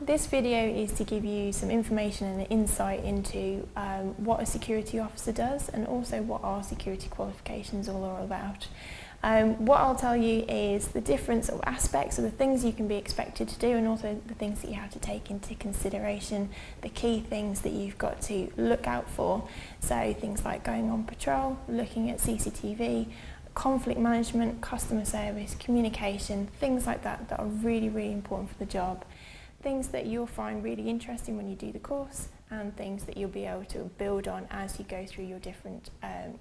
This video is to give you some information and insight into what a security officer does and also what our security qualifications all are about. What I'll tell you is the different sort of aspects of the things you can be expected to do and also the things that you have to take into consideration, the key things that you've got to look out for. So things like going on patrol, looking at CCTV, conflict management, customer service, communication, things like that that are really, really important for the job. Things that you'll find really interesting when you do the course and things that you'll be able to build on as you go through your different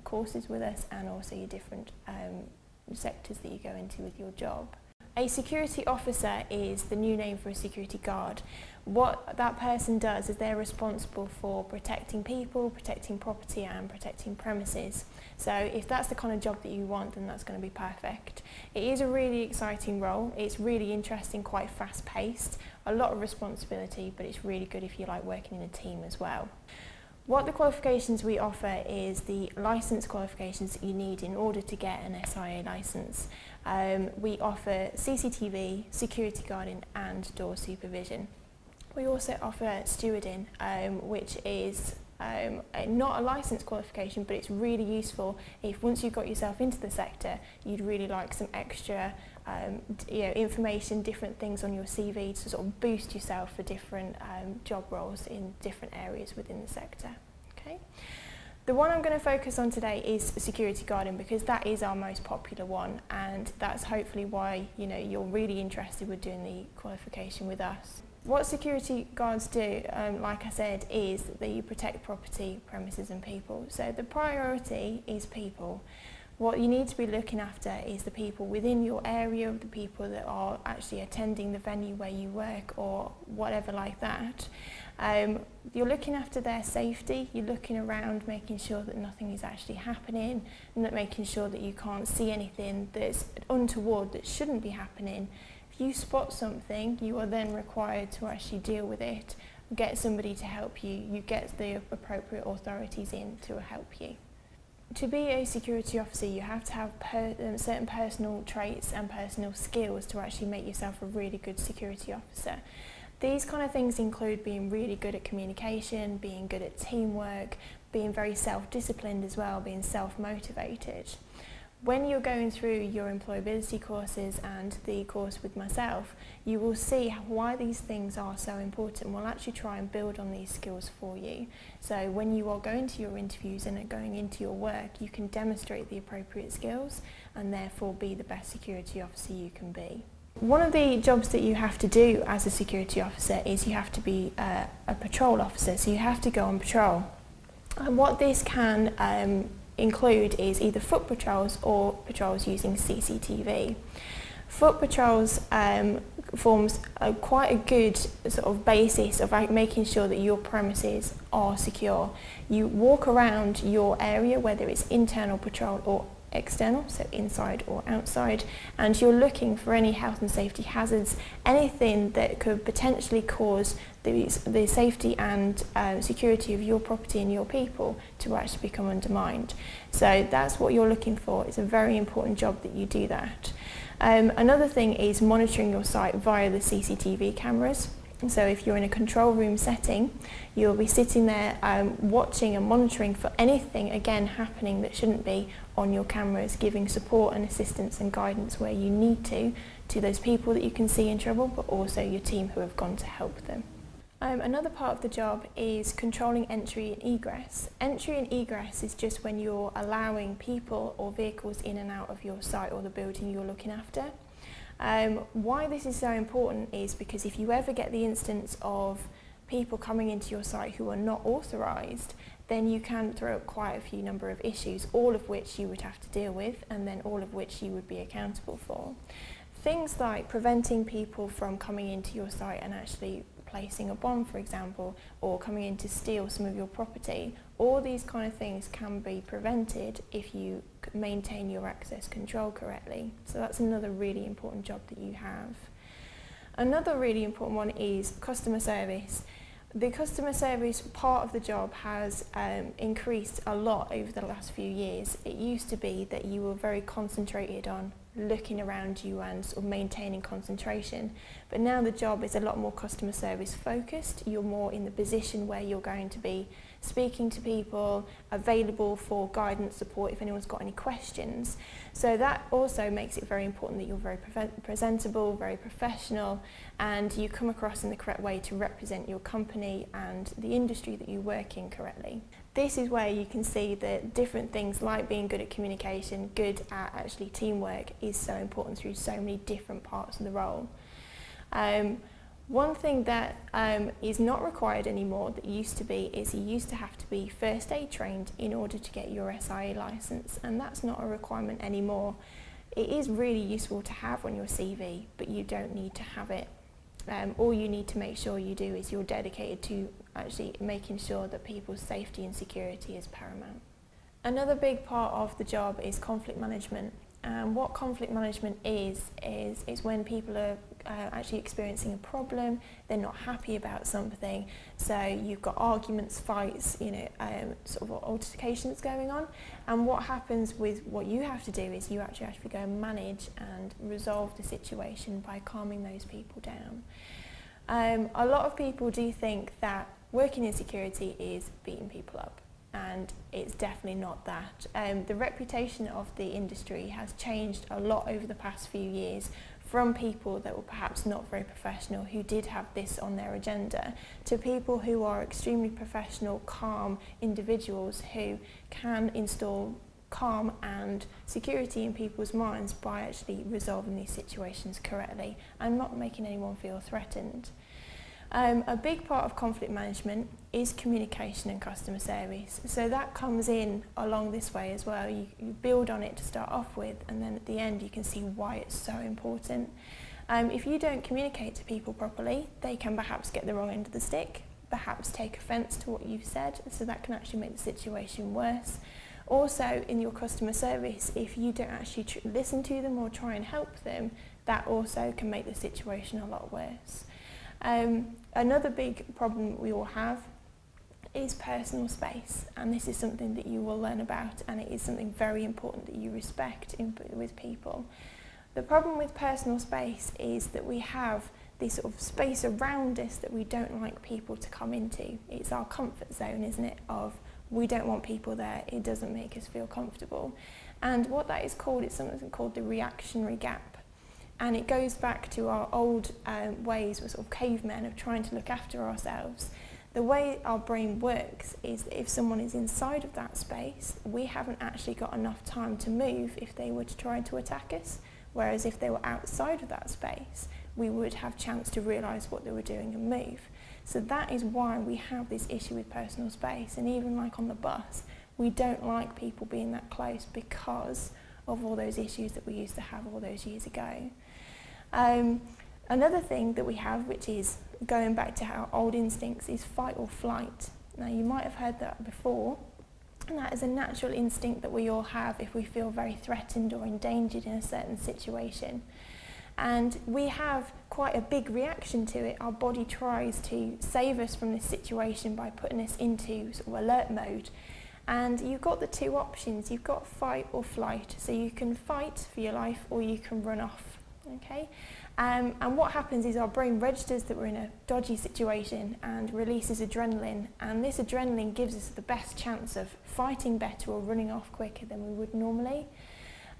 courses with us and also your different sectors that you go into with your job. A security officer is the new name for a security guard. What that person does is they're responsible for protecting people, protecting property and protecting premises. So if that's the kind of job that you want, then that's going to be perfect. It is a really exciting role. It's really interesting, quite fast paced, a lot of responsibility, but it's really good if you like working in a team as well. What the qualifications we offer is the licence qualifications that you need in order to get an SIA licence. We offer CCTV, security guarding and door supervision. We also offer stewarding, which is not a licence qualification, but it's really useful if once you've got yourself into the sector, you'd really like some extra information, different things on your CV to sort of boost yourself for different job roles in different areas within the sector. Okay. The one I'm going to focus on today is security guarding because that is our most popular one, and that's hopefully why you're really interested with doing the qualification with us. What security guards do, like I said, is that you protect property, premises and people. So the priority is people. What you need to be looking after is the people within your area, the people that are actually attending the venue where you work or whatever like that. You're looking after their safety, you're looking around making sure that nothing is actually happening, and making sure that you can't see anything that's untoward that shouldn't be happening. If you spot something, you are then required to actually deal with it, get somebody to help you, you get the appropriate authorities in to help you. To be a security officer, you have to have certain personal traits and personal skills to actually make yourself a really good security officer. These kind of things include being really good at communication, being good at teamwork, being very self-disciplined as well, being self-motivated. When you're going through your employability courses and the course with myself, you will see why these things are so important. We'll actually try and build on these skills for you. So when you are going to your interviews and are going into your work, you can demonstrate the appropriate skills and therefore be the best security officer you can be. One of the jobs that you have to do as a security officer is you have to be a patrol officer, so you have to go on patrol. And what this can include is either foot patrols or patrols using CCTV. Foot patrols forms quite a good sort of basis of making sure that your premises are secure. You walk around your area, whether it's internal patrol or external, so inside or outside, and you're looking for any health and safety hazards, anything that could potentially cause the safety and security of your property and your people to actually become undermined. So that's what you're looking for. It's a very important job that you do that. Another thing is monitoring your site via the CCTV cameras. So if you're in a control room setting, you'll be sitting there watching and monitoring for anything, again, happening that shouldn't be on your cameras, giving support and assistance and guidance where you need to those people that you can see in trouble, but also your team who have gone to help them. Another part of the job is controlling entry and egress. Entry and egress is just when you're allowing people or vehicles in and out of your site or the building you're looking after. Why this is so important is because if you ever get the instance of people coming into your site who are not authorised, then you can throw up quite a few number of issues, all of which you would have to deal with and then all of which you would be accountable for. Things like preventing people from coming into your site and actually placing a bomb, for example, or coming in to steal some of your property. All these kind of things can be prevented if you maintain your access control correctly. So that's another really important job that you have. Another really important one is customer service. The customer service part of the job has increased a lot over the last few years. It used to be that you were very concentrated on looking around you and sort of maintaining concentration. But now the job is a lot more customer service focused. You're more in the position where you're going to be speaking to people, available for guidance, support if anyone's got any questions. So that also makes it very important that you're very presentable, very professional, and you come across in the correct way to represent your company and the industry that you work in correctly. This is where you can see that different things like being good at communication, good at actually teamwork is so important through so many different parts of the role. One thing that is not required anymore that used to be is you used to have to be first aid trained in order to get your SIA licence, and that's not a requirement anymore. It is really useful to have on your CV, but you don't need to have it. All you need to make sure you do is you're dedicated to actually making sure that people's safety and security is paramount. Another big part of the job is conflict management. What conflict management is when people are actually experiencing a problem, they're not happy about something, so you've got arguments, fights, sort of altercations going on, and what happens with what you have to do is you actually have to go and manage and resolve the situation by calming those people down. A lot of people do think that working in security is beating people up, and it's definitely not that. The reputation of the industry has changed a lot over the past few years, from people that were perhaps not very professional, who did have this on their agenda, to people who are extremely professional, calm individuals who can install calm and security in people's minds by actually resolving these situations correctly and not making anyone feel threatened. A big part of conflict management is communication and customer service. So that comes in along this way as well. You build on it to start off with, and then at the end you can see why it's so important. If you don't communicate to people properly, they can perhaps get the wrong end of the stick, perhaps take offence to what you've said, so that can actually make the situation worse. Also, in your customer service, if you don't actually listen to them or try and help them, that also can make the situation a lot worse. Another big problem we all have is personal space, and this is something that you will learn about, and it is something very important that you respect with people. The problem with personal space is that we have this sort of space around us that we don't like people to come into. It's our comfort zone, isn't it, of we don't want people there, it doesn't make us feel comfortable. And what that is called is something called the reactionary gap. And it goes back to our old ways, we're sort of cavemen, of trying to look after ourselves. The way our brain works is that if someone is inside of that space, we haven't actually got enough time to move if they were to try to attack us. Whereas if they were outside of that space, we would have a chance to realise what they were doing and move. So that is why we have this issue with personal space. And even like on the bus, we don't like people being that close because of all those issues that we used to have all those years ago. Another thing that we have, which is going back to our old instincts, is fight or flight. Now you might have heard that before, and that is a natural instinct that we all have if we feel very threatened or endangered in a certain situation. And we have quite a big reaction to it. Our body tries to save us from this situation by putting us into sort of alert mode. And you've got the two options. You've got fight or flight. So you can fight for your life or you can run off. Okay, and what happens is our brain registers that we're in a dodgy situation and releases adrenaline, and this adrenaline gives us the best chance of fighting better or running off quicker than we would normally.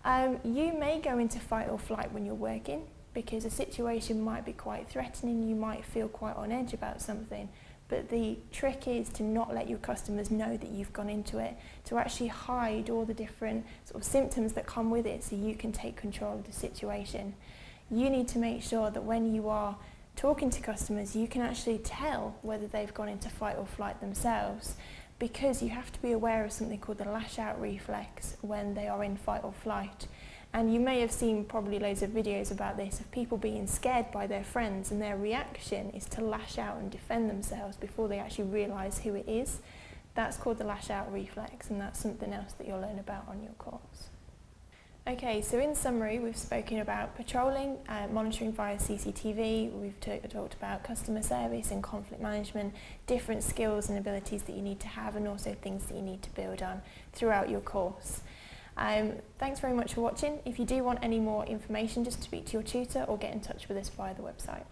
You may go into fight or flight when you're working because a situation might be quite threatening, you might feel quite on edge about something, but the trick is to not let your customers know that you've gone into it, to actually hide all the different sort of symptoms that come with it so you can take control of the situation. You need to make sure that when you are talking to customers, you can actually tell whether they've gone into fight or flight themselves, because you have to be aware of something called the lash out reflex when they are in fight or flight. And you may have seen probably loads of videos about this, of people being scared by their friends, and their reaction is to lash out and defend themselves before they actually realise who it is. That's called the lash out reflex, and that's something else that you'll learn about on your course. Okay, so in summary, we've spoken about patrolling, monitoring via CCTV, we've talked about customer service and conflict management, different skills and abilities that you need to have, and also things that you need to build on throughout your course. Thanks very much for watching. If you do want any more information, just speak to your tutor or get in touch with us via the website.